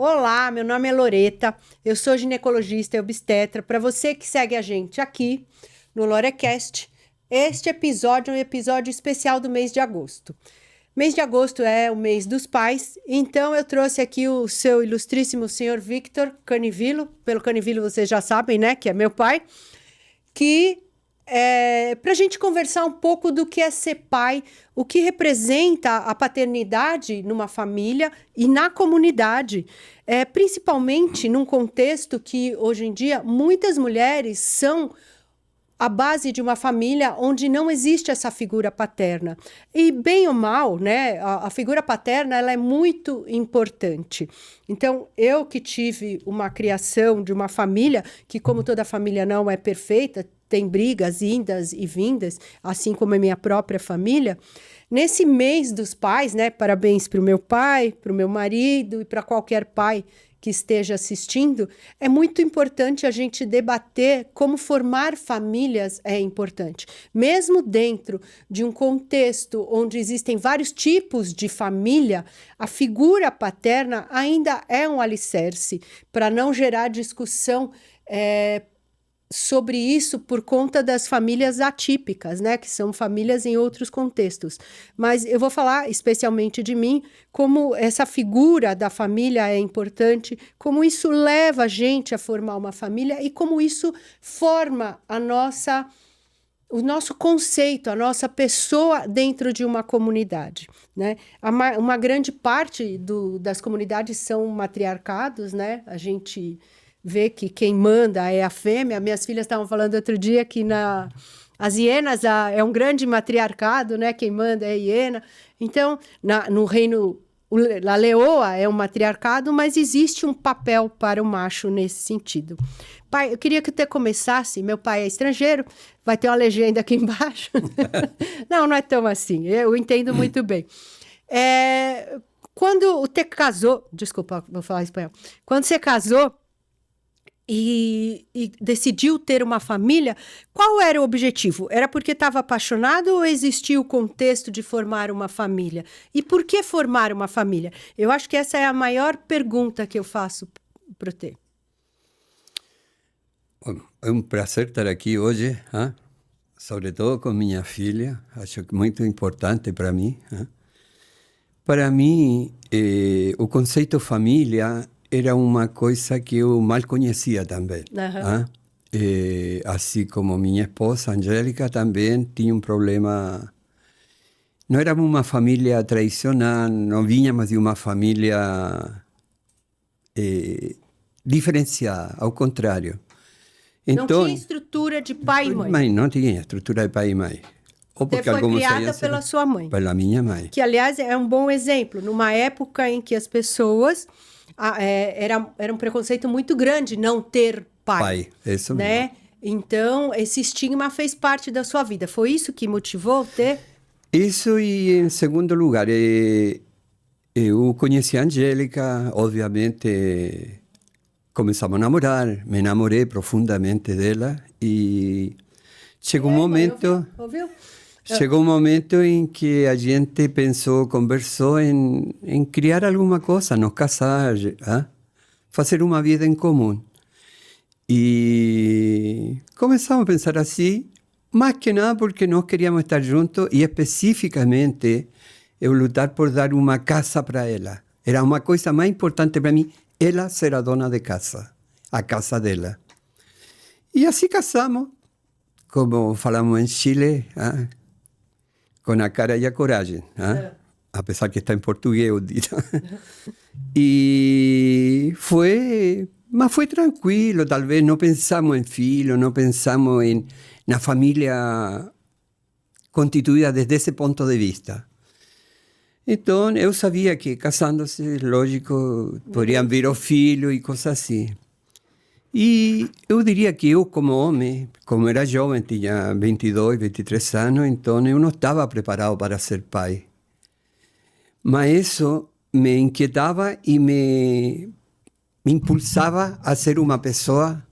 Olá, meu nome é Loreta, eu sou ginecologista e obstetra. Para você que segue a gente aqui no Lorecast, este episódio é um episódio especial do mês de agosto. Mês de agosto é o mês dos pais, então eu trouxe aqui o seu ilustríssimo senhor Victor Canivilo. Pelo Canivilo vocês já sabem, né, que é meu pai, que para a gente conversar um pouco do que é ser pai, o que representa a paternidade numa família e na comunidade, principalmente num contexto que hoje em dia muitas mulheres são a base de uma família onde não existe essa figura paterna. E bem ou mal, né, a figura paterna ela é muito importante. Então, eu que tive uma criação de uma família, que como toda família não é perfeita, tem brigas, indas e vindas, assim como a minha própria família, nesse mês dos pais, né, parabéns para o meu pai, para o meu marido e para qualquer pai que esteja assistindo, é muito importante a gente debater como formar famílias é importante. Mesmo dentro de um contexto onde existem vários tipos de família, a figura paterna ainda é um alicerce para não gerar discussão sobre isso por conta das famílias atípicas, né, que são famílias em outros contextos. Mas eu vou falar especialmente de mim, como essa figura da família é importante, como isso leva a gente a formar uma família e como isso forma o nosso conceito, a nossa pessoa dentro de uma comunidade, né? Uma grande parte das comunidades são matriarcados, né? A gente vê que quem manda é a fêmea. Minhas filhas estavam falando outro dia que as hienas é um grande matriarcado, né? Quem manda é a hiena. Então, no reino, a leoa é um matriarcado, mas existe um papel para o macho nesse sentido. Pai, eu queria que você começasse. Meu pai é estrangeiro, vai ter uma legenda aqui embaixo. Não é tão assim, eu entendo muito bem. Quando você casou, desculpa, vou falar espanhol. Quando você casou, e decidiu ter uma família, qual era o objetivo? Era porque estava apaixonado ou existia o contexto de formar uma família? E por que formar uma família? Eu acho que essa é a maior pergunta que eu faço para você. É um prazer estar aqui hoje, sobretudo com minha filha. Acho que muito importante para mim. Para mim, o conceito família era uma coisa que eu mal conhecia também. Assim como minha esposa, Angélica, também tinha um problema. Não éramos uma família tradicional, não vínhamos de uma família diferenciada, ao contrário. Então, não tinha estrutura de pai e mãe? Mãe, não tinha estrutura de pai e mãe. Ou porque foi criada pela sua mãe? Pela minha mãe. Que, aliás, é um bom exemplo. Numa época em que as pessoas... era um preconceito muito grande não ter pai. Isso né? mesmo. Então, esse estigma fez parte da sua vida. Foi isso que motivou ter? Isso, e em segundo lugar, eu conheci a Angélica, obviamente começamos a namorar, me enamorei profundamente dela e chegou um momento... Ouviu? Chegou um momento em que a gente pensou, conversou em criar alguma coisa, nos casar, fazer uma vida em comum. E começamos a pensar assim, mais que nada porque nós queríamos estar juntos e especificamente eu lutar por dar uma casa para ela. Era uma coisa mais importante para mim, ela ser a dona de casa, a casa dela. E assim casamos, como falamos em Chile, com a cara e a coragem, apesar que está em português, eu digo. Mas foi tranquilo, talvez não pensamos em filho, não pensamos na família constituída desde esse ponto de vista. Então, eu sabia que casando-se, lógico, poderiam vir os filhos e coisas assim. E eu diria que eu, como homem, como era jovem, tinha 22, 23 anos, então eu não estava preparado para ser pai. Mas isso me inquietava e me impulsava a ser uma pessoa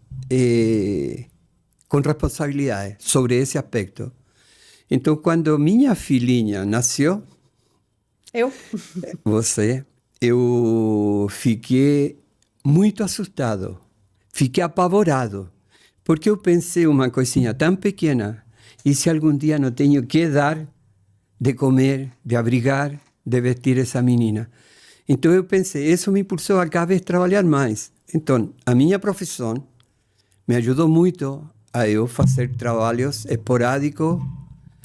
com responsabilidade sobre esse aspecto. Então, quando minha filhinha nasceu, Eu? Você, eu fiquei muito assustado, fiquei apavorado, porque eu pensei uma coisinha tão pequena, e se algum dia não tenho que dar de comer, de abrigar, de vestir essa menina? Então eu pensei, isso me impulsou a cada vez trabalhar mais. Então, a minha profissão me ajudou muito a eu fazer trabalhos esporádicos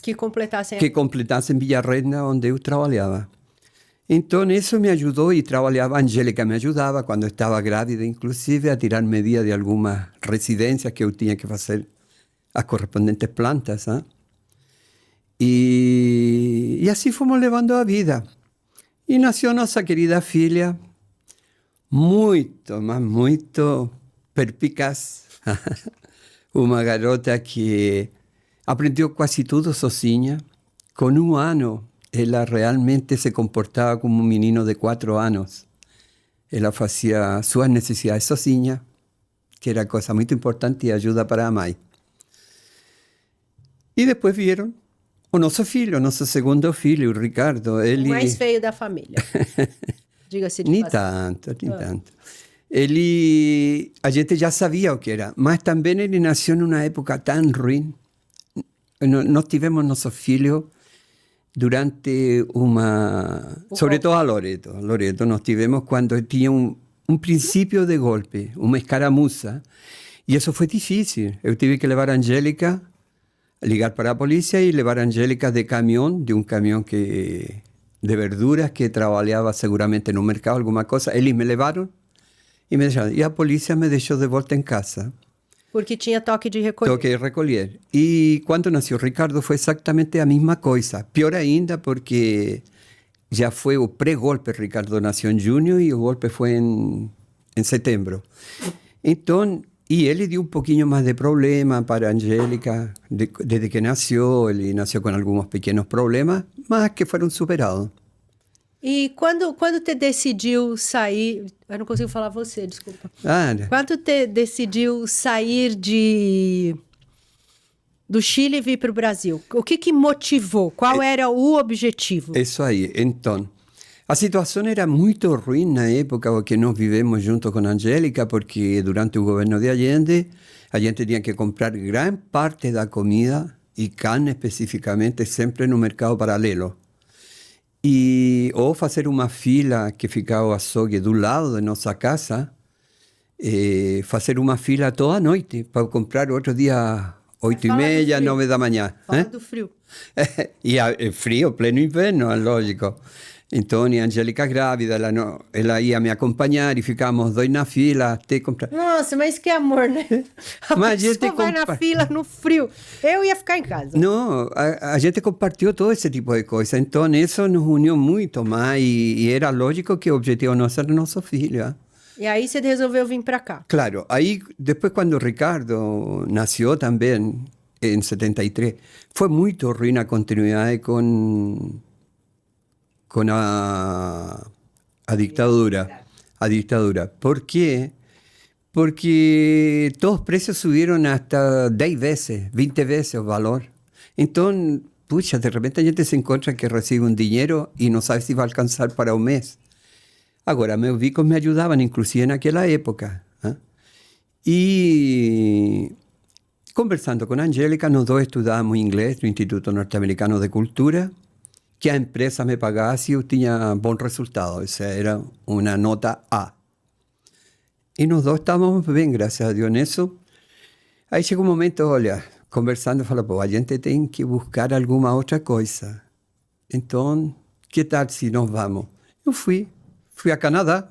Que completassem que completassem Villarrenda, onde eu trabalhava. Então, isso me ajudou e trabalhava. A Angélica me ajudava, quando estava grávida, inclusive, a tirar medidas de algumas residências que eu tinha que fazer as correspondentes plantas. E assim fomos levando a vida. E nasceu nossa querida filha, muito, mas muito perspicaz. Uma garota que aprendeu quase tudo sozinha. Com 1 ano, ela realmente se comportava como um menino de 4 anos. Ela fazia suas necessidades sozinha, que era coisa muito importante e ajuda para a mãe. E depois vieram o nosso filho, o nosso segundo filho, o Ricardo. Ele... O mais feio da família. Diga-se de Nem passagem. tanto, nem tanto. Ele, a gente já sabia o que era, mas também ele nasceu numa época tão ruim. Nós tivemos nosso filho durante uma... Sobre todo a Loreto. Loreto nós tivemos quando tinha um princípio de golpe, uma escaramuça. E isso foi difícil. Eu tive que levar a Angélica, ligar para a polícia e levar a Angélica de um caminhão que... de verduras que trabalhava seguramente no mercado, alguma coisa. Eles me levaram e me deixaram. E a polícia me deixou de volta em casa. Porque tinha toque de recolher. Toque de recolher. E quando nasceu Ricardo foi exatamente a mesma coisa. Pior ainda porque já foi o pré-golpe. Ricardo nasceu em junho e o golpe foi em setembro. Então, e ele deu um pouquinho mais de problema para a Angélica desde que nasceu. Ele nasceu com alguns pequenos problemas, mas que foram superados. E quando te decidiu sair... Eu não consigo falar você, desculpa. Quando te decidiu sair do Chile e vir para o Brasil? O que motivou? Qual era o objetivo? Isso aí. Então, a situação era muito ruim na época que nós vivemos junto com a Angélica, porque durante o governo de Allende, a gente tinha que comprar grande parte da comida e carne especificamente sempre no mercado paralelo. Ou fazer uma fila que ficava o açougue do lado de nossa casa, fazer uma fila toda a noite para comprar outro dia 8h30, 9 da manhã. Fala do frio. E frio, pleno inverno, é lógico. Então, a Angélica grávida, ela ia me acompanhar e ficávamos 2 na fila até comprar. Nossa, mas que amor, né? A pessoa vai na fila no frio. Eu ia ficar em casa. Não, a gente compartilhou todo esse tipo de coisa. Então, isso nos uniu muito mais e era lógico que o objetivo nosso era nosso filho. E aí você resolveu vir para cá? Claro. Aí, depois, quando o Ricardo nasceu também, em 73, foi muito ruim a continuidade com a ditadura. A ditadura. ¿Por quê? Porque todos os preços subiram hasta 10 vezes, 20 vezes o valor. Então, puxa, de repente a gente se encontra que recibe um dinheiro e não sabe se vai alcançar para o mês. Agora, meus bicos me ajudavam, inclusive naquela época. E conversando com a Angélica, nós dois estudávamos inglês no Instituto Norte-Americano de Cultura, que a empresa me pagasse e eu tinha bom resultado. Essa era uma nota A. E nós dois estávamos bem, graças a Deus, nisso. Aí chegou um momento, olha, conversando, falou, pô, a gente tem que buscar alguma outra coisa. Então, que tal se nós vamos? Eu fui a Canadá.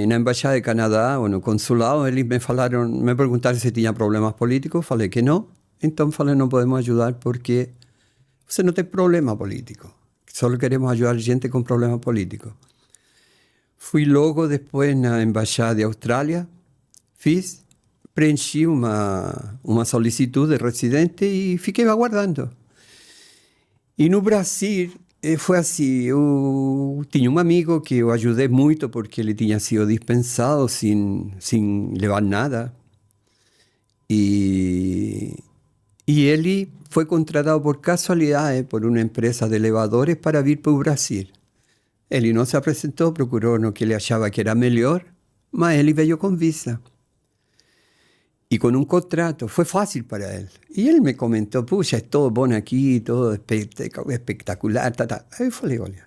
Na Embaixada de Canadá, ou no consulado, eles me perguntaram se tinha problemas políticos. Falei que não. Então, falei, não podemos ajudar porque você não tem problema político. Só queremos ajudar gente com problema político. Fui logo depois na Embaixada de Austrália, preenchi uma solicitud de residente e fiquei aguardando. E no Brasil foi assim, eu tinha um amigo que eu ajudei muito porque ele tinha sido dispensado sem levar nada. E ele foi contratado por casualidade por uma empresa de elevadores para vir para o Brasil. Ele não se apresentou, procurou no que ele achava que era melhor, mas ele veio com visa. E com um contrato, foi fácil para ele. E ele me comentou, puxa, é todo bom aqui, todo espetacular. Tá. Aí eu falei, olha,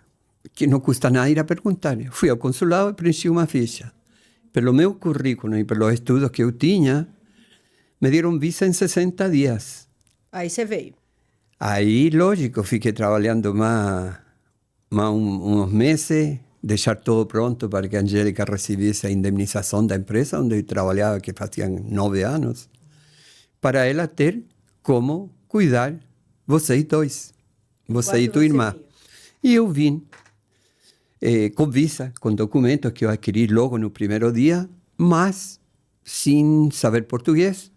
que não custa nada ir a perguntar. Fui ao consulado e preenchi uma ficha. Pelo meu currículo e pelos estudos que eu tinha, me deram visa em 60 dias. Aí você veio. Aí, lógico, fiquei trabalhando mais uns meses, deixar tudo pronto para que a Angélica recebesse a indemnização da empresa onde eu trabalhava, que fazia 9 anos, para ela ter como cuidar vocês dois, você e tua irmã. E eu vim com visa, com documentos que eu adquiri logo no primeiro dia, mas sem saber português,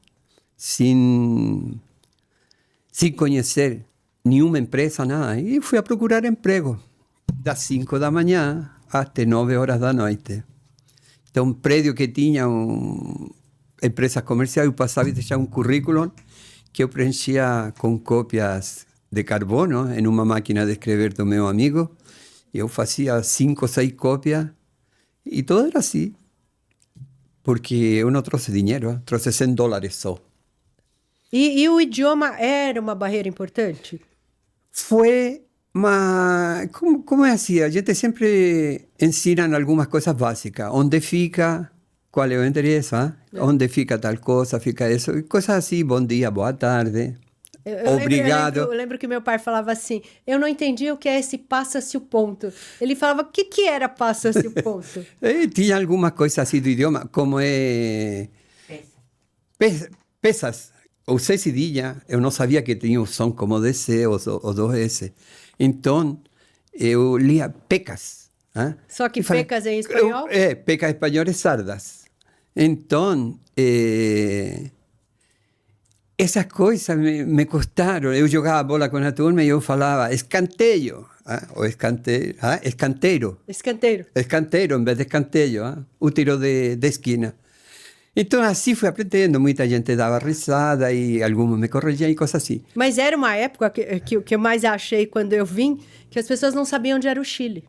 sem conhecer nenhuma empresa, nada. E fui a procurar emprego, das 5 da manhã até 9 horas da noite. Então, um prédio que tinha empresas comerciais, eu passava e deixava um currículo que eu preenchia com cópias de carbono em uma máquina de escrever do meu amigo. Eu fazia 5 ou 6 cópias e tudo era assim. Porque eu não trouxe dinheiro, trouxe $100 só. E o idioma era uma barreira importante? Foi, mas como é assim? A gente sempre ensina algumas coisas básicas. Onde fica, qual é o endereço, onde fica tal coisa, fica isso. E coisas assim, bom dia, boa tarde, obrigado. Eu lembro que meu pai falava assim, eu não entendi o que é esse passa-se o ponto. Ele falava, o que era passa-se o ponto? Tinha algumas coisas assim do idioma, como é... Pesas. O C cedilha, eu não sabia que tinha o som como DC ou 2S. Então, eu lia pecas. Só que pecas em espanhol? Pecas em espanhol é sardas. Então, essas coisas me custaram. Eu jogava bola com a turma e eu falava escanteio. Ou escanteiro. Escanteiro em vez de escanteio. O tiro de esquina. Então, assim fui aprendendo. Muita gente dava risada e alguns me corrigiam e coisas assim. Mas era uma época que eu mais achei quando eu vim, que as pessoas não sabiam onde era o Chile.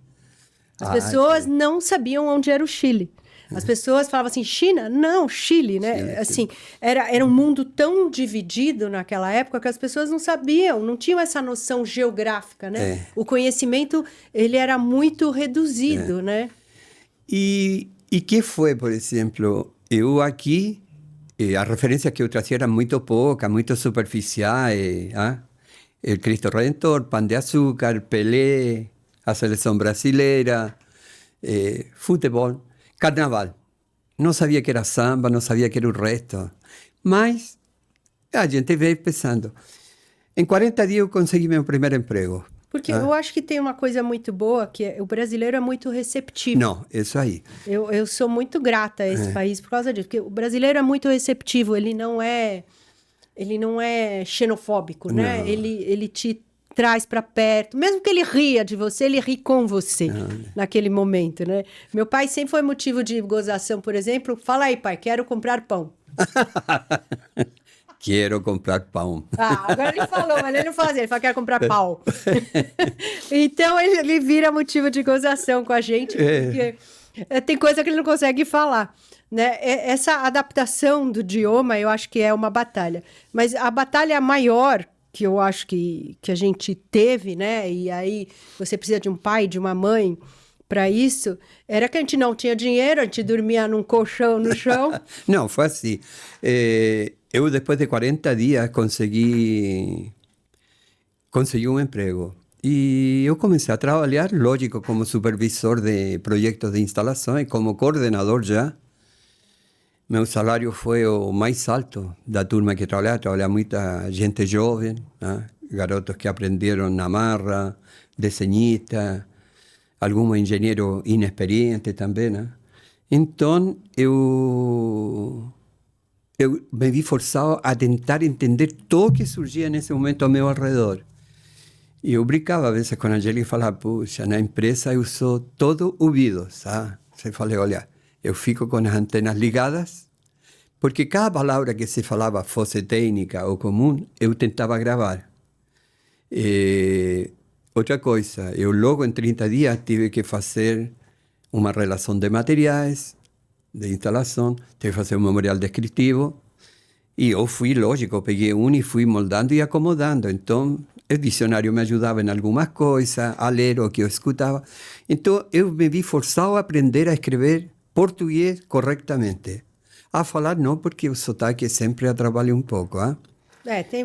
As pessoas não sabiam onde era o Chile. As pessoas falavam assim, China? Não, Chile, né? Chile, assim, era um mundo tão dividido naquela época que as pessoas não sabiam, não tinham essa noção geográfica, né? O conhecimento, ele era muito reduzido, né? E que foi, por exemplo... Eu aqui, as referências que eu trazia eram muito poucas, muito superficiais. O Cristo Redentor, Pão de Açúcar, Pelé, a seleção brasileira, futebol, carnaval. Não sabia que era samba, não sabia que era o resto. Mas a gente veio pensando. Em 40 dias eu consegui meu primeiro emprego. Porque eu acho que tem uma coisa muito boa, que o brasileiro é muito receptivo. Não, isso aí. Eu sou muito grata a esse país por causa disso. Porque o brasileiro é muito receptivo, ele não é xenofóbico, né? Não. Ele te traz para perto. Mesmo que ele ria de você, ele ri com você naquele momento, né? Meu pai sempre foi motivo de gozação, por exemplo. Fala aí, pai, quero comprar pão. Quero comprar pão. Agora ele falou, mas ele não fala assim, ele fala que quer comprar pau. Então ele vira motivo de gozação com a gente, porque tem coisa que ele não consegue falar, né? Essa adaptação do idioma, eu acho que é uma batalha. Mas a batalha maior que eu acho que a gente teve, né? E aí você precisa de um pai, de uma mãe para isso, era que a gente não tinha dinheiro, a gente dormia num colchão no chão. Não, foi assim. Eu, depois de 40 dias, consegui um emprego. E eu comecei a trabalhar, lógico, como supervisor de projetos de instalação e como coordenador já. Meu salário foi o mais alto da turma que trabalhava muita gente jovem, né? Garotos que aprenderam na marra, desenhista, alguns engenheiros inexperientes também, né? Então, eu me vi forçado a tentar entender tudo que surgia nesse momento ao meu redor. E eu brincava às vezes com a Angélica e falava, puxa, na empresa eu sou todo ouvido, sabe? Eu falei, olha, eu fico com as antenas ligadas, porque cada palavra que se falava, fosse técnica ou comum, eu tentava gravar. outra coisa, eu logo em 30 dias tive que fazer uma relação de materiais, de instalação, tive que fazer um memorial descritivo, e eu fui, lógico, peguei um e fui moldando e acomodando. Então, o dicionário me ajudava em algumas coisas, a ler o que eu escutava. Então, eu me vi forçado a aprender a escrever português corretamente. A falar não, porque o sotaque sempre atrapalha um pouco, ah?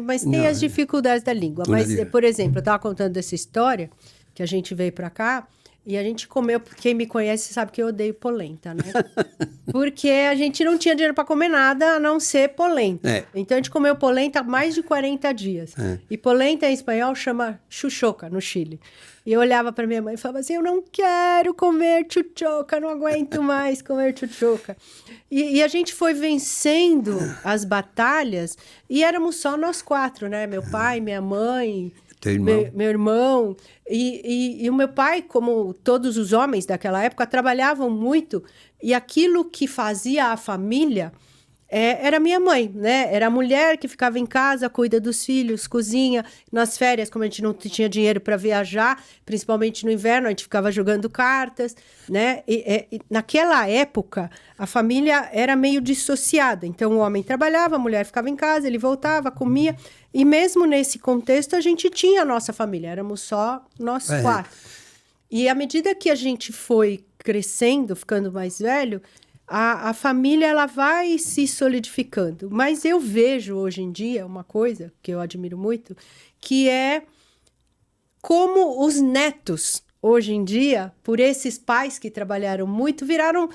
Mas tem as dificuldades da língua. Mas, por exemplo, eu estava contando essa história, que a gente veio para cá, e a gente comeu, quem me conhece sabe que eu odeio polenta, né? Porque a gente não tinha dinheiro para comer nada a não ser polenta. Então a gente comeu polenta há mais de 40 dias. E polenta em espanhol chama chuchoca no Chile. E eu olhava para minha mãe e falava assim, eu não quero comer chuchoca, não aguento mais comer chuchoca. E a gente foi vencendo as batalhas e éramos só nós 4, né? Meu pai, minha mãe... Meu irmão. E o meu pai, como todos os homens daquela época, trabalhavam muito. E aquilo que fazia a família era minha mãe, né? Era a mulher que ficava em casa, cuida dos filhos, cozinha. Nas férias, como a gente não tinha dinheiro para viajar, principalmente no inverno, a gente ficava jogando cartas, né? E naquela época, a família era meio dissociada. Então, o homem trabalhava, a mulher ficava em casa, ele voltava, comia. E mesmo nesse contexto, a gente tinha a nossa família. Éramos só nós 4. E à medida que a gente foi crescendo, ficando mais velho... A família ela vai se solidificando. Mas eu vejo hoje em dia uma coisa que eu admiro muito, que é como os netos, hoje em dia, por esses pais que trabalharam muito, viraram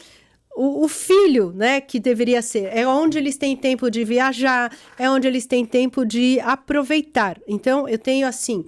o filho, né, que deveria ser. É onde eles têm tempo de viajar, é onde eles têm tempo de aproveitar. Então, eu tenho, assim...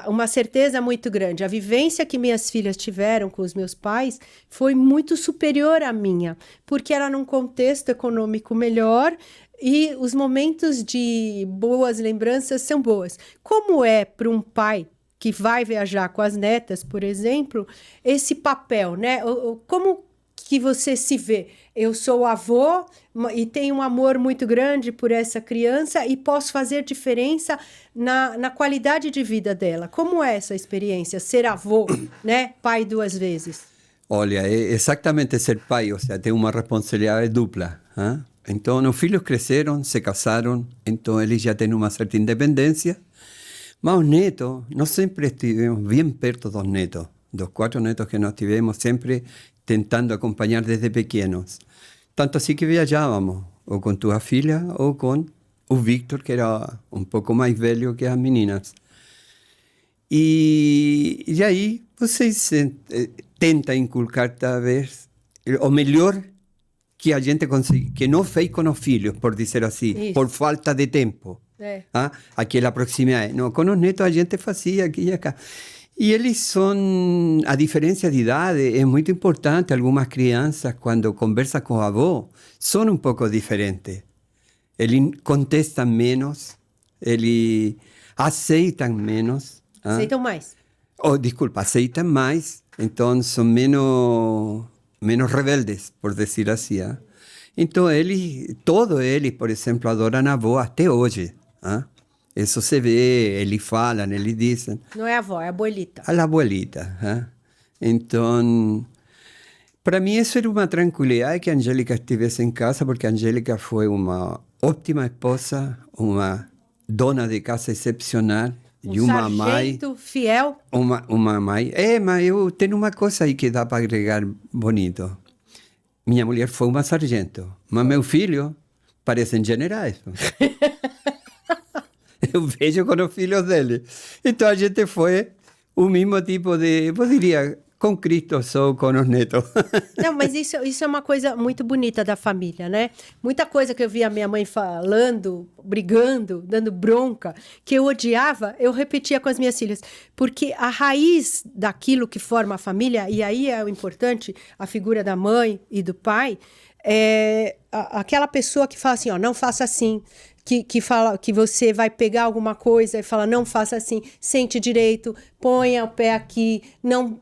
uma certeza muito grande. A vivência que minhas filhas tiveram com os meus pais foi muito superior à minha, porque era num contexto econômico melhor e os momentos de boas lembranças são boas. Como é para um pai que vai viajar com as netas, por exemplo, esse papel, né? Como que você se vê? Eu sou avô e tenho um amor muito grande por essa criança e posso fazer diferença na qualidade de vida dela. Como é essa experiência, ser avô, né? Pai 2 vezes? Olha, é exatamente ser pai, ou seja, tem uma responsabilidade dupla. Hein? Então, os filhos cresceram, se casaram, então eles já têm uma certa independência. Mas os netos, nós sempre estivemos bem perto dos netos. Dos 4 netos que nós tivemos, sempre tentando acompanhar desde pequenos. Tanto assim que viajávamos, ou com tua filha, ou com o Victor, que era um pouco mais velho que as meninas. E aí vocês tentam inculcar, talvez, o melhor que a gente consegue, que não fez com os filhos, por dizer assim, por falta de tempo. Aquela proximidade. Não, com os netos a gente fazia aqui e acá. E eles são, a diferença de idade é muito importante. Algumas crianças, quando conversam com o avô, são um pouco diferentes. Eles contestam menos, eles aceitam menos. Aceitam mais. Desculpa, aceitam mais. Então, são menos rebeldes, por dizer assim. Então, todos eles, por exemplo, adoram a avó até hoje. Isso se vê, eles falam, eles dizem. Não é a avó, é a abuelita. A abuelita. Então, para mim isso era uma tranquilidade que a Angélica estivesse em casa, porque a Angélica foi uma ótima esposa, uma dona de casa excepcional. E uma mãe fiel. Uma mãe. Mas eu tenho uma coisa aí que dá para agregar bonito. Minha mulher foi uma sargento, mas meu filho parecem generais. Eu vejo com os filhos dele. Então a gente foi o mesmo tipo de, eu diria, com Cristo sou com os netos. Não, mas isso é uma coisa muito bonita da família, né? Muita coisa que eu via minha mãe falando, brigando, dando bronca, que eu odiava, eu repetia com as minhas filhas. Porque a raiz daquilo que forma a família, e aí é o importante, a figura da mãe e do pai, é aquela pessoa que fala assim, ó, não faça assim, que fala que você vai pegar alguma coisa e fala, não faça assim, sente direito, ponha o pé aqui, não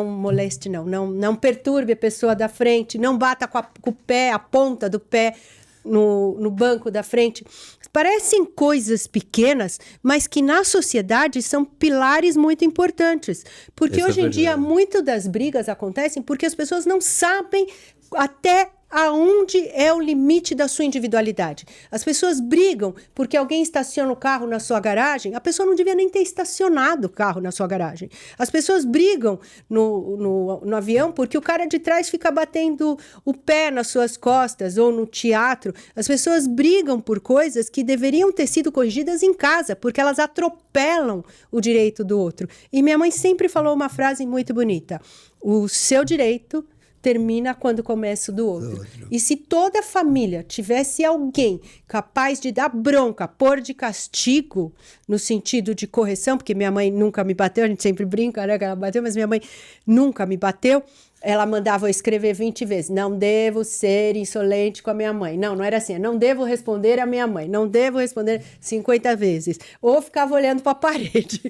moleste, não perturbe a pessoa da frente, não bata com o pé, a ponta do pé no banco da frente. Parecem coisas pequenas, mas que na sociedade são pilares muito importantes. Porque hoje em dia, muitas das brigas acontecem porque as pessoas não sabem até aonde é o limite da sua individualidade. As pessoas brigam porque alguém estaciona o carro na sua garagem, a pessoa não devia nem ter estacionado o carro na sua garagem. As pessoas brigam no avião porque o cara de trás fica batendo o pé nas suas costas, ou no teatro. As pessoas brigam por coisas que deveriam ter sido corrigidas em casa, porque elas atropelam o direito do outro. E minha mãe sempre falou uma frase muito bonita: o seu direito termina quando começa o do outro. E se toda a família tivesse alguém capaz de dar bronca, pôr de castigo, no sentido de correção, porque minha mãe nunca me bateu, a gente sempre brinca, né, que ela bateu, mas minha mãe nunca me bateu, ela mandava eu escrever 20 vezes, não devo ser insolente com a minha mãe. Não era assim, não devo responder à minha mãe, não devo responder 50 vezes. Ou ficava olhando para a parede.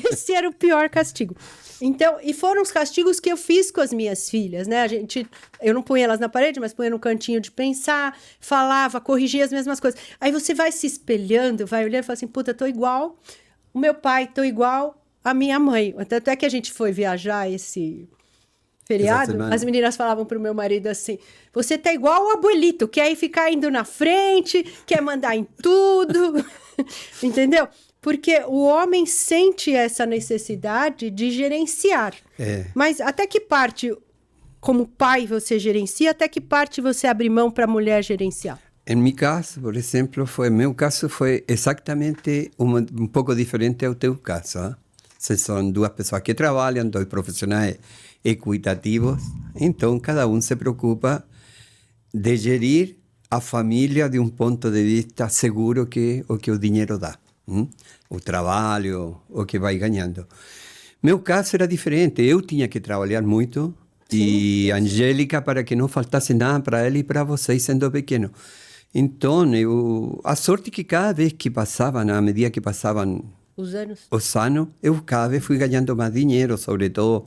Esse era o pior castigo. Então, e foram os castigos que eu fiz com as minhas filhas, né? Eu não punha elas na parede, mas punha no cantinho de pensar, falava, corrigia as mesmas coisas. Aí você vai se espelhando, vai olhando e fala assim, puta, tô igual o meu pai, tô igual a minha mãe. Tanto é que a gente foi viajar esse feriado, as meninas falavam pro meu marido assim, você tá igual o abuelito, quer ficar indo na frente, quer mandar em tudo, entendeu? Porque o homem sente essa necessidade de gerenciar. Mas até que parte, como pai, você gerencia? Até que parte você abre mão para a mulher gerenciar? Em meu caso, por exemplo, foi exatamente um pouco diferente ao teu caso. Hein? Se são duas pessoas que trabalham, dois profissionais equitativos, então cada um se preocupa de gerir a família de um ponto de vista seguro que o dinheiro dá. O trabalho, o que vai ganhando. Meu caso era diferente, eu tinha que trabalhar muito. Sim. E Angélica, para que não faltasse nada para ela e para vocês sendo pequeno. Então, a sorte que cada vez que passava, na medida que passavam os anos, eu cada vez fui ganhando mais dinheiro, sobretudo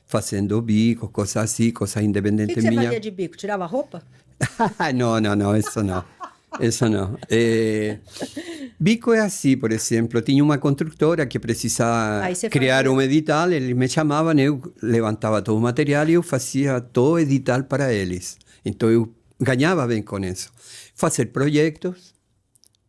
fazendo bicos, coisas assim, coisas independentes minhas. O que você fazia de bico? Tirava roupa? Não, isso não. Isso não. Bico é assim, por exemplo, tinha uma construtora que precisava criar um edital, eles me chamavam, eu levantava todo o material e eu fazia todo o edital para eles. Então eu ganhava bem com isso. Fazer projetos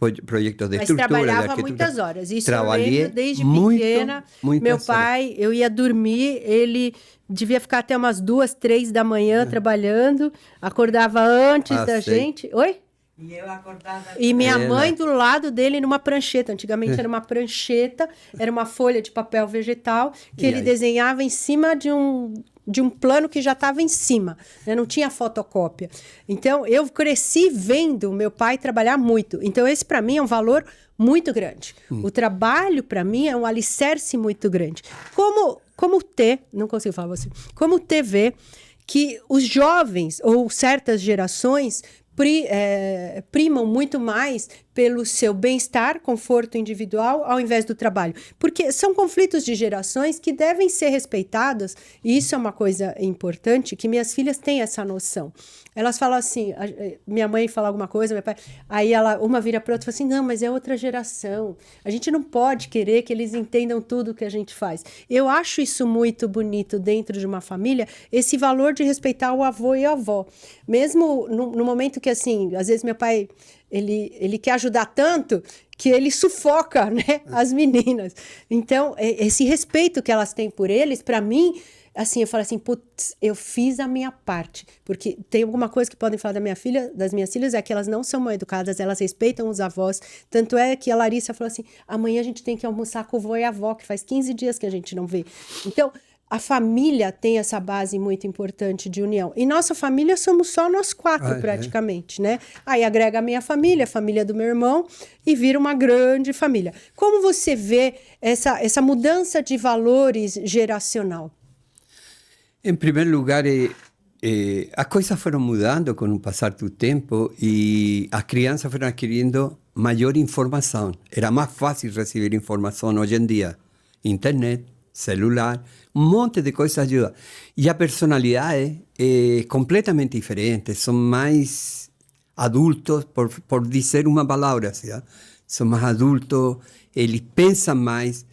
de estrutura. Mas trabalhava muitas horas. Isso trabalhei eu lembro desde pequena. Meu pai, eu ia dormir, ele devia ficar até umas 2, 3 da manhã trabalhando, acordava antes da gente. Oi? E eu acordava... E minha mãe do lado dele numa prancheta. Antigamente era uma prancheta, era uma folha de papel vegetal que ele desenhava em cima de um plano que já estava em cima, né? Não tinha fotocópia. Então, eu cresci vendo meu pai trabalhar muito. Então, esse para mim é um valor muito grande. O trabalho, para mim, é um alicerce muito grande. Não consigo falar assim, como vê que os jovens ou certas gerações primam muito mais pelo seu bem-estar, conforto individual, ao invés do trabalho. Porque são conflitos de gerações que devem ser respeitados, e isso é uma coisa importante, que minhas filhas têm essa noção. Elas falam assim, minha mãe fala alguma coisa, meu pai, aí uma vira para outra e fala assim, não, mas é outra geração, a gente não pode querer que eles entendam tudo o que a gente faz. Eu acho isso muito bonito dentro de uma família, esse valor de respeitar o avô e a avó. Mesmo no momento que, assim, às vezes meu pai... Ele quer ajudar tanto que ele sufoca, né, as meninas. Então, esse respeito que elas têm por eles, para mim, assim, eu falo assim, putz, eu fiz a minha parte. Porque tem alguma coisa que podem falar das minhas filhas, é que elas não são mal educadas, elas respeitam os avós. Tanto é que a Larissa falou assim, amanhã a gente tem que almoçar com o vô e a avó, que faz 15 dias que a gente não vê. Então... A família tem essa base muito importante de união. E nossa família somos só nós 4, praticamente, né? Aí agrega a minha família, a família do meu irmão, e vira uma grande família. Como você vê essa mudança de valores geracional? Em primeiro lugar, as coisas foram mudando com o passar do tempo e as crianças foram adquirindo maior informação. Era mais fácil receber informação hoje em dia. Internet, celular, um monte de coisas ajuda. E a personalidade é completamente diferente. São mais adultos, por dizer uma palavra. Assim, são mais adultos, eles pensam mais,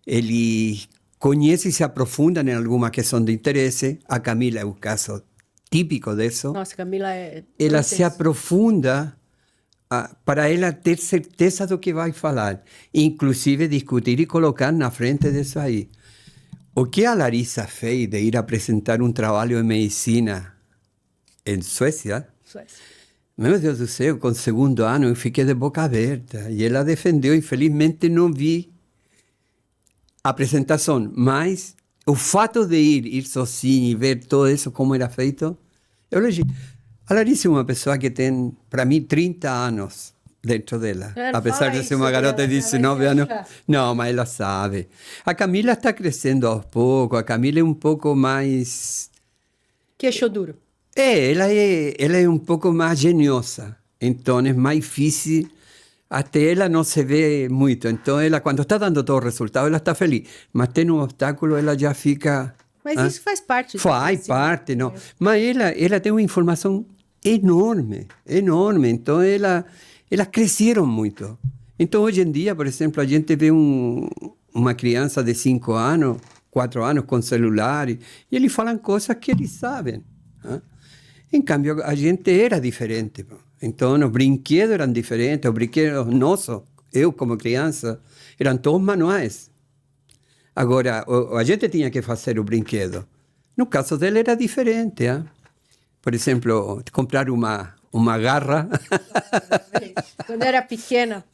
eles conhecem e se aprofundam em alguma questão de interesse. A Camila é o caso típico disso. Nossa, Camila é... Ela se aprofunda para ela ter certeza do que vai falar, inclusive discutir e colocar na frente disso aí. O que a Larissa fez de ir apresentar um trabalho em medicina em Suécia, meu Deus do céu, com o segundo ano eu fiquei de boca aberta. E ela defendeu, infelizmente não vi a apresentação, mas o fato de ir sozinha e ver tudo isso como era feito, eu legi. A Larissa é uma pessoa que tem, para mim, 30 anos dentro dela. Apesar de ser uma garota de 19 anos. Não, mas ela sabe. A Camila está crescendo aos poucos. A Camila é um pouco mais... Queixo duro. Ela é um pouco mais geniosa. Então é mais difícil. Até ela não se vê muito. Então ela, quando está dando todo o resultado, ela está feliz. Mas tem um obstáculo, ela já fica... Mas isso faz parte. Faz parte, não. Mas ela tem uma informação enorme, enorme. Então, elas cresceram muito. Então, hoje em dia, por exemplo, a gente vê uma criança de 5 anos, 4 anos com celular, e eles falam coisas que eles sabem. Né? Em cambio, a gente era diferente. Então, os brinquedos eram diferentes. Os brinquedos nossos, eu como criança, eram todos manuais. Agora, a gente tinha que fazer o brinquedo. No caso dela era diferente. Por exemplo, comprar uma garra. Quando eu era pequena,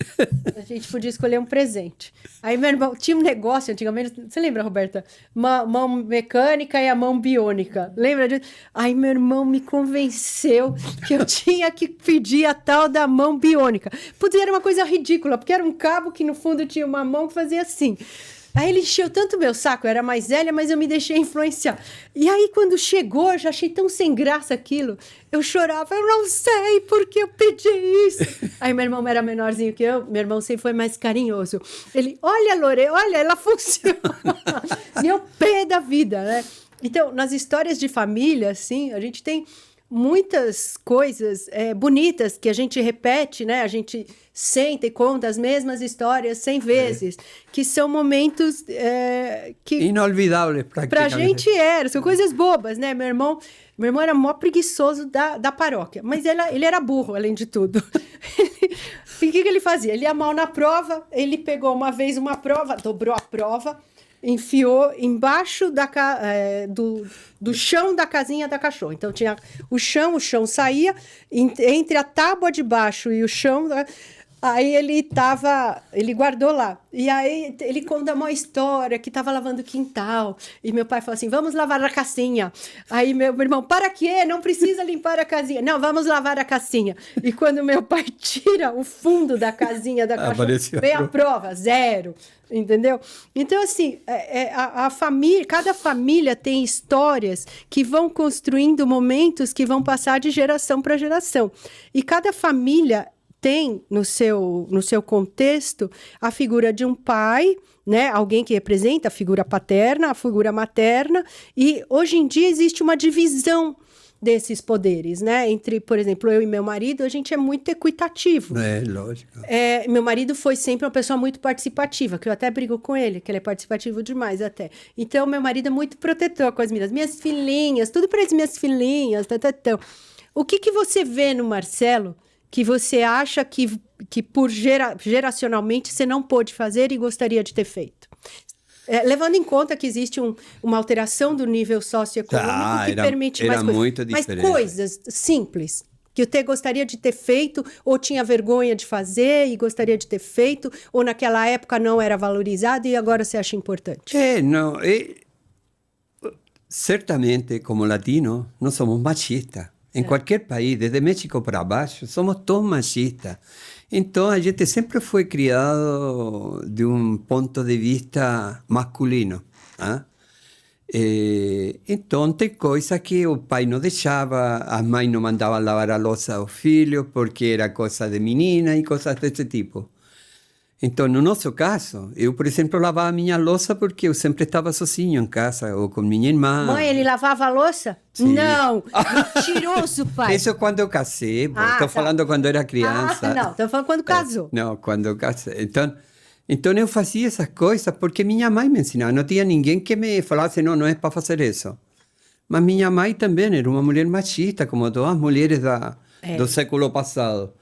a gente podia escolher um presente. Aí meu irmão tinha um negócio antigamente, você lembra, Roberta? Uma mão mecânica e a mão biônica. Lembra disso? Aí meu irmão me convenceu que eu tinha que pedir a tal da mão biônica. Putz, era uma coisa ridícula, porque era um cabo que no fundo tinha uma mão que fazia assim. Aí ele encheu tanto meu saco, eu era mais velha, mas eu me deixei influenciar. E aí, quando chegou, eu já achei tão sem graça aquilo. Eu chorava, eu não sei por que eu pedi isso. Aí meu irmão era menorzinho que eu, meu irmão sempre foi mais carinhoso. Ele, olha, Lore, olha, ela funciona. E eu pé da vida, né? Então, nas histórias de família, assim, a gente tem muitas coisas bonitas que a gente repete, né? A gente senta e conta as mesmas histórias 100 vezes, que são momentos que... inolvidáveis, praticamente. Pra gente são coisas bobas, né? Meu irmão era mó preguiçoso da paróquia, mas ele era burro, além de tudo. O que ele fazia? Ele ia mal na prova, ele pegou uma vez uma prova, dobrou a prova, enfiou embaixo do chão da casinha da cachorra. Então tinha o chão saía entre a tábua de baixo e o chão. Aí ele guardou lá. E aí ele conta uma história que estava lavando o quintal. E meu pai falou assim, vamos lavar a casinha. Aí meu irmão, para quê? Não precisa limpar a casinha. Não, vamos lavar a casinha. E quando meu pai tira o fundo da casinha da cachorra, vem a prova, 0. Entendeu? Então, assim, a família, cada família tem histórias que vão construindo momentos que vão passar de geração para geração. E cada família tem no seu contexto a figura de um pai, né? Alguém que representa a figura paterna, a figura materna, e hoje em dia existe uma divisão desses poderes, né? Entre, por exemplo, eu e meu marido, a gente é muito equitativo. Lógico. Meu marido foi sempre uma pessoa muito participativa, que eu até brigo com ele, que ele é participativo demais até. Então, meu marido é muito protetor com as minhas filhinhas, tudo para as minhas filhinhas, O que você vê no Marcelo que você acha que por geracionalmente você não pôde fazer e gostaria de ter feito? Levando em conta que existe uma alteração do nível socioeconômico que permite mais coisas. Muito diferente. Mas coisas simples que você gostaria de ter feito ou tinha vergonha de fazer e gostaria de ter feito, ou naquela época não era valorizado e agora você acha importante? Certamente, como latino, nós somos machistas. Em qualquer país, desde México para baixo, somos todos machistas. Então, a gente sempre foi criado de um ponto de vista masculino. Então, tem coisas que o pai não deixava, as mães não mandavam lavar a louça aos filhos, porque era coisa de menina e coisas desse tipo. Então, no nosso caso, eu, por exemplo, lavava a minha louça porque eu sempre estava sozinho em casa, ou com minha irmã. Mãe, ele lavava a louça? Sim. Não! Mentiroso, pai! Isso quando eu casei, estou tá. falando quando era criança. Não, estou falando quando casou. Não, quando eu casei. Então eu fazia essas coisas porque minha mãe me ensinava. Não tinha ninguém que me falasse, não é para fazer isso. Mas minha mãe também era uma mulher machista, como todas as mulheres do século passado.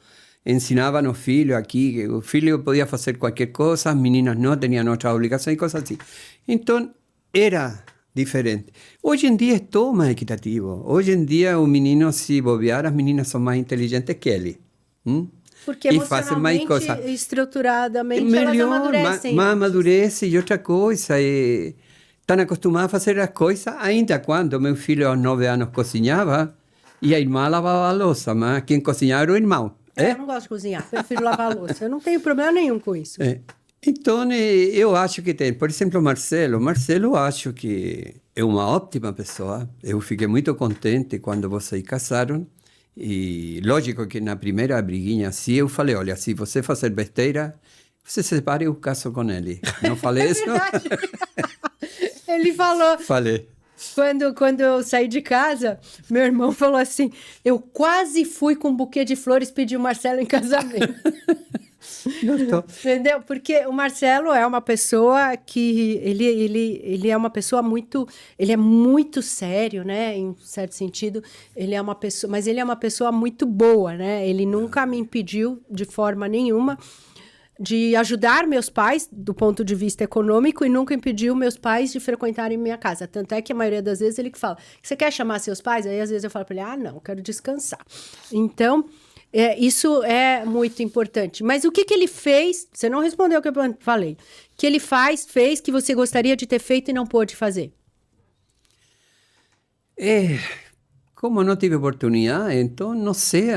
Ensinava nos filhos aqui que o filho podia fazer qualquer coisa, as meninas não, tinham outras obrigações e coisas assim. Então, era diferente. Hoje em dia é todo mais equitativo. Hoje em dia, o menino, se bobear, as meninas são mais inteligentes que ele. Porque e fazem mais coisas. Estruturadamente, melhor, elas amadurecem. Mais amadurece e outra coisa. Estão acostumadas a fazer as coisas, ainda quando meu filho aos 9 anos cozinhava e a irmã lavava a louça, mas quem cozinhava era o irmão. Eu não gosto de cozinhar, prefiro lavar a louça. Eu não tenho problema nenhum com isso. Então, eu acho que tem. Por exemplo, Marcelo. Marcelo, eu acho que é uma ótima pessoa. Eu fiquei muito contente quando vocês casaram. E lógico que na primeira briguinha, assim, eu falei, olha, se você fazer besteira, você se separa e eu caso com ele. Não falei isso? Verdade. Ele falou... Falei. Quando eu saí de casa, meu irmão falou assim, eu quase fui com um buquê de flores pedir o Marcelo em casamento. Entendeu? Porque o Marcelo é uma pessoa que ele é uma pessoa muito, ele é muito sério, né? Em certo sentido, ele é uma pessoa, mas ele é uma pessoa muito boa, né? Ele nunca me impediu de forma nenhuma de ajudar meus pais do ponto de vista econômico e nunca impediu meus pais de frequentarem minha casa. Tanto é que a maioria das vezes ele que fala, você quer chamar seus pais? Aí às vezes eu falo para ele, não, quero descansar. Então, isso é muito importante. Mas o que ele fez, você não respondeu o que eu falei, que ele fez que você gostaria de ter feito e não pôde fazer? Como não tive oportunidade, então não sei,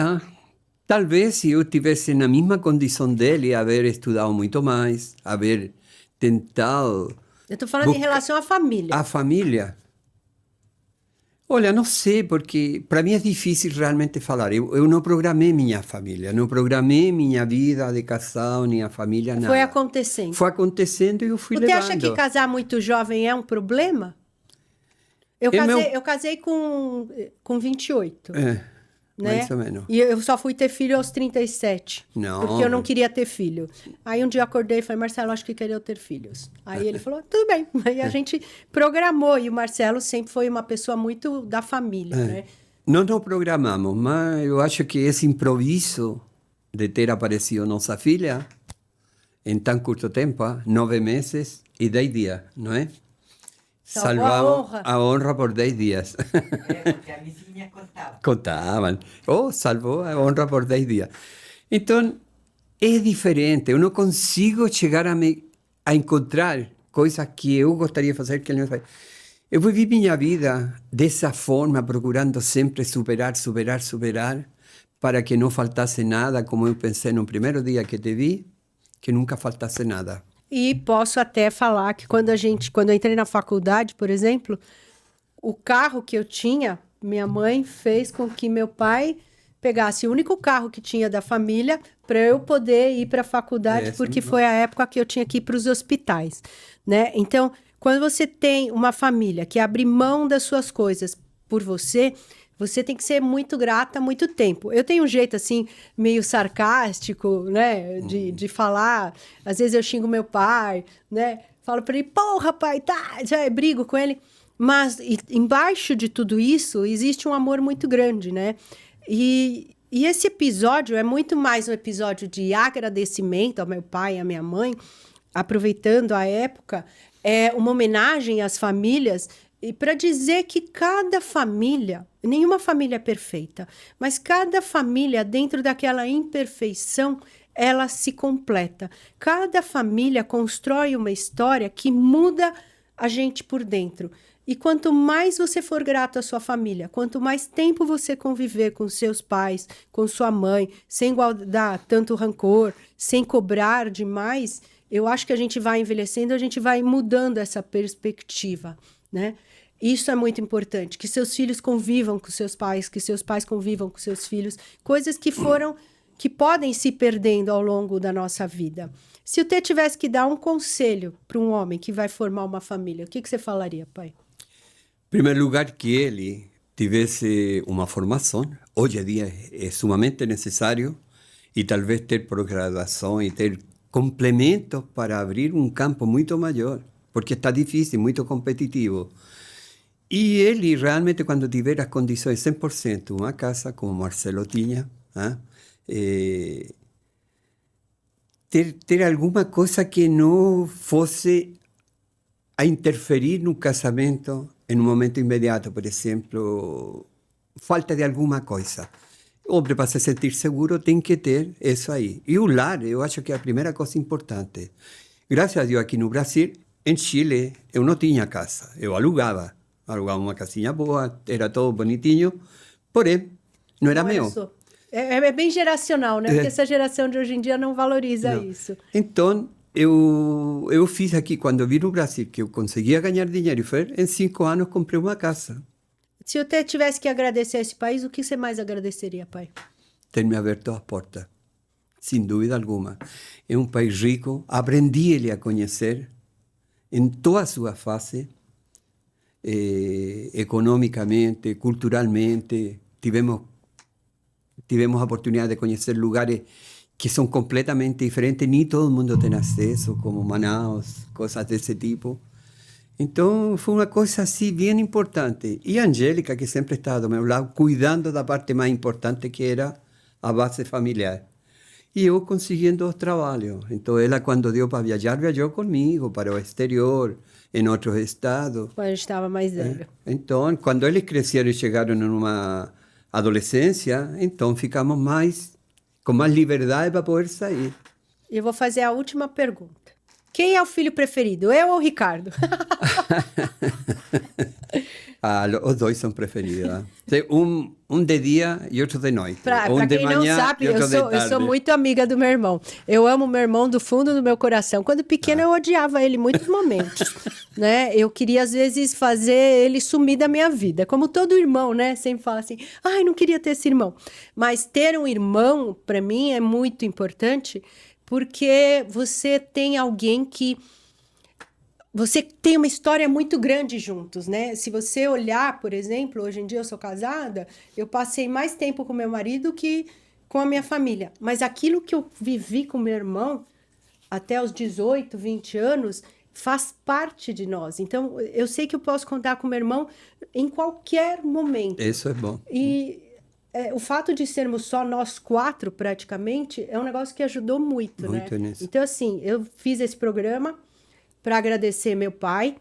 talvez se eu tivesse na mesma condição dele, haver estudado muito mais, haver tentado... Eu estou falando em relação à família. A família? Olha, não sei, porque para mim é difícil realmente falar. Eu não programei minha família, não programei minha vida de casal, nem a família, nada. Foi acontecendo. Foi acontecendo e eu fui levando. Você acha que casar muito jovem é um problema? Eu casei com 28. Né? Mais ou menos. E eu só fui ter filho aos 37. Não. Porque eu não queria ter filho. Aí um dia eu acordei e falei, Marcelo, acho que queria ter filhos. Aí ele falou, tudo bem. Aí a gente programou. E o Marcelo sempre foi uma pessoa muito da família, né? Nós não programamos, mas eu acho que esse improviso de ter aparecido nossa filha em tão curto tempo, 9 meses e 10 dias, não é? Salvamos a honra por 10 dias. Porque a vizinha contava. Contavam. Salvou a honra por 10 dias. Então, é diferente. Eu não consigo chegar a encontrar coisas que eu gostaria de fazer que ele não faz. Eu vivi minha vida dessa forma, procurando sempre superar, para que não faltasse nada, como eu pensei no primeiro dia que te vi, que nunca faltasse nada. E posso até falar que quando eu entrei na faculdade, por exemplo, o carro que eu tinha, minha mãe fez com que meu pai pegasse o único carro que tinha da família para eu poder ir para a faculdade, porque foi a época que eu tinha que ir para os hospitais, né? Então, quando você tem uma família que abre mão das suas coisas por você, você tem que ser muito grata há muito tempo. Eu tenho um jeito, assim, meio sarcástico, né? De falar. Às vezes eu xingo meu pai, né? Falo para ele, porra, pai, tá. Já brigo com ele. Mas embaixo de tudo isso, existe um amor muito grande, né? E esse episódio é muito mais um episódio de agradecimento ao meu pai e à minha mãe, aproveitando a época, é uma homenagem às famílias, e para dizer que cada família, nenhuma família é perfeita, mas cada família, dentro daquela imperfeição, ela se completa. Cada família constrói uma história que muda a gente por dentro. E quanto mais você for grato à sua família, quanto mais tempo você conviver com seus pais, com sua mãe, sem guardar tanto rancor, sem cobrar demais, eu acho que a gente vai envelhecendo, a gente vai mudando essa perspectiva, né? Isso é muito importante, que seus filhos convivam com seus pais, que seus pais convivam com seus filhos, coisas que que podem se perdendo ao longo da nossa vida. Se o Tê tivesse que dar um conselho para um homem que vai formar uma família, o que você falaria, pai? Em primeiro lugar, que ele tivesse uma formação. Hoje em dia é sumamente necessário, e talvez ter pós-graduação e ter complementos para abrir um campo muito maior, porque está difícil, muito competitivo. E ele realmente, quando tiver as condições 100%, uma casa como Marcelo tinha, ter alguma coisa que não fosse a interferir no casamento em um momento imediato, por exemplo, falta de alguma coisa. O homem, para se sentir seguro, tem que ter isso aí. E o lar, eu acho que é a primeira coisa importante. Graças a Deus, aqui no Brasil, em Chile, eu não tinha casa, eu alugava uma casinha boa, era todo bonitinho, porém, não era meu. É bem geracional, né? Porque essa geração de hoje em dia não valoriza isso. Então, eu fiz aqui, quando vim no Brasil, que eu conseguia ganhar dinheiro, em 5 anos comprei uma casa. Se eu tivesse que agradecer a esse país, o que você mais agradeceria, pai? Ter me aberto as portas, sem dúvida alguma. É um país rico, aprendi ele a conhecer em toda a sua fase, economicamente, culturalmente. Tivemos a oportunidade de conhecer lugares que são completamente diferentes, nem todo mundo tem acesso, como Manaus, coisas desse tipo. Então, foi uma coisa assim bem importante. E a Angélica, que sempre estava do meu lado, cuidando da parte mais importante, que era a base familiar. E eu conseguindo os trabalhos. Então, ela, quando deu para viajar, viajou comigo para o exterior, em outros estados. Quando a gente estava mais velho. Então, quando eles cresceram e chegaram numa adolescência, então ficamos com mais liberdade para poder sair. Eu vou fazer a última pergunta. Quem é o filho preferido, eu ou o Ricardo? Os dois são preferidos. Um de dia e outro de noite. Para de quem manhã não sabe, e outro de tarde. eu sou muito amiga do meu irmão. Eu amo meu irmão do fundo do meu coração. Quando pequena, eu odiava ele em muitos momentos. Né? Eu queria, às vezes, fazer ele sumir da minha vida. Como todo irmão, né? Sempre fala assim, ai, não queria ter esse irmão. Mas ter um irmão, para mim, é muito importante, porque você tem alguém que... Você tem uma história muito grande juntos, né? Se você olhar, por exemplo, hoje em dia eu sou casada, eu passei mais tempo com meu marido que com a minha família. Mas aquilo que eu vivi com meu irmão até os 18, 20 anos faz parte de nós. Então, eu sei que eu posso contar com meu irmão em qualquer momento. Isso é bom. E o fato de sermos só nós 4, praticamente, é um negócio que ajudou muito, né? Nisso. Então, assim, eu fiz esse programa para agradecer meu pai,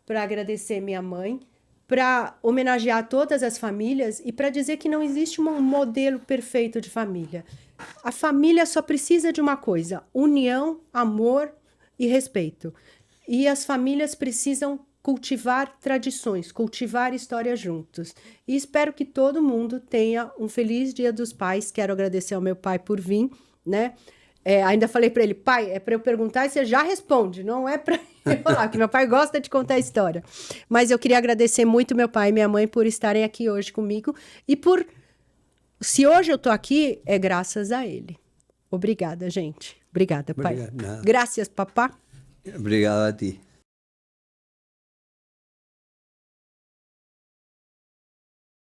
para agradecer minha mãe, para homenagear todas as famílias e para dizer que não existe um modelo perfeito de família. A família só precisa de uma coisa: união, amor e respeito. E as famílias precisam cultivar tradições, cultivar histórias juntos. E espero que todo mundo tenha um feliz Dia dos Pais. Quero agradecer ao meu pai por vir, né? Ainda falei para ele, pai, é para eu perguntar e você já responde, não é para eu falar, que meu pai gosta de contar história. Mas eu queria agradecer muito meu pai e minha mãe por estarem aqui hoje comigo e se hoje eu tô aqui, é graças a ele. Obrigada, gente. Obrigada, pai. Obrigado. Graças, papá. Obrigado a ti.